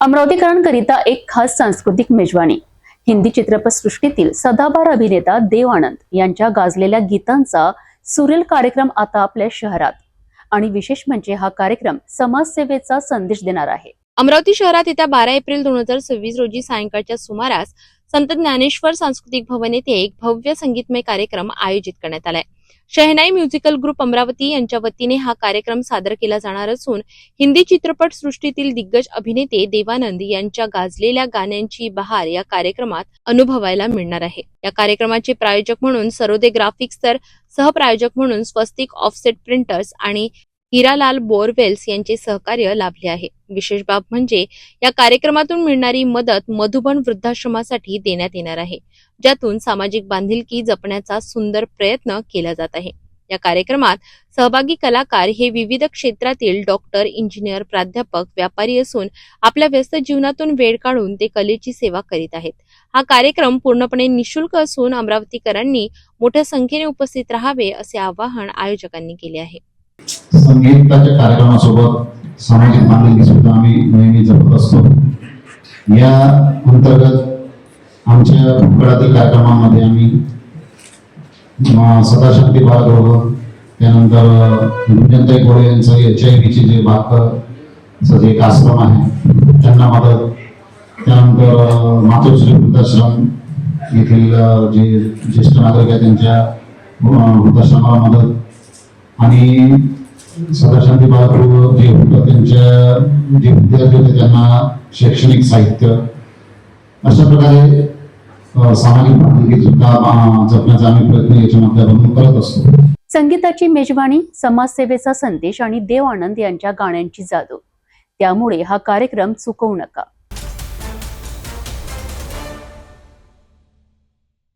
अमरावतीकरांकरिता एक खास सांस्कृतिक मेजवानी. हिंदी चित्रपटसृष्टीतील सदाबहार अभिनेता देव आनंद यांच्या गाजलेल्या गीतांचा सुरेल कार्यक्रम आता आपल्या शहरात. आणि विशेष म्हणजे हा कार्यक्रम समाजसेवेचा संदेश देणार आहे. अमरावती शहरात येत्या 12 एप्रिल 2026 रोजी सायंकाळच्या सुमारास संत ज्ञानेश्वर सांस्कृतिक भवन येथे एक भव्य संगीतमय कार्यक्रम आयोजित करण्यात आलाय. शहनाई म्युझिकल ग्रुप अमरावती यांच्या वतीने हा कार्यक्रम सादर केला जाणार असून हिंदी चित्रपट सृष्टीतील दिग्गज अभिनेते देवानंद यांच्या गाजलेल्या गाण्यांची बहार या कार्यक्रमात अनुभवायला मिळणार आहे. या कार्यक्रमाचे प्रायोजक म्हणून सरोदे ग्राफिक्स तर सहप्रायोजक म्हणून स्वस्तिक ऑफसेट प्रिंटर्स आणि हिरालाल बोरवेल्स यांचे सहकार्य लाभले आहे. विशेष बाब म्हणजे या कार्यक्रमातून मिळणारी मदत मधुबन वृद्धाश्रमासाठी देण्यात येणार आहे, ज्यातून सामाजिक बांधिलकी जपण्याचा सुंदर प्रयत्न केला जात आहे. या कार्यक्रमात सहभागी कलाकार हे विविध क्षेत्रातील डॉक्टर, इंजिनियर, प्राध्यापक, व्यापारी असून आपल्या व्यस्त जीवनातून वेळ काढून ते कलेची सेवा करीत आहेत. हा कार्यक्रम पूर्णपणे निशुल्क असून अमरावतीकरांनी मोठ्या संख्येने उपस्थित राहावे असे आवाहन आयोजकांनी केले आहे. संगीताच्या कार्यक्रमासोबत सामाजिक बांधिलकी सुद्धा आम्ही नेहमी जपत असतो. या अंतर्गत आमच्या भूतकाळातील कार्यक्रमांमध्ये आम्ही सदाशक्ती बालगृह, त्यानंतर गुंजनताई गोळे यांचं HIV जे बालकचं एक आश्रम आहे त्यांना मदत, त्यानंतर मातोश्री वृद्धाश्रम येथील जे ज्येष्ठ नागरिक आहेत त्यांच्या वृद्धाश्रमाला मदत आणि सदाशांती बालगृह जे होतं त्यांच्या जे विद्यार्थी होते त्यांना शैक्षणिक साहित्य, अशा प्रकारे सामाजिक बांधिलकी सुद्धा जपण्याचा आम्ही प्रयत्न याच्या माध्यमातून करत असतो. संगीताची मेजवानी, समाजसेवेचा संदेश आणि देव आनंद यांच्या गाण्यांची जादू. त्यामुळे हा कार्यक्रम चुकवू नका.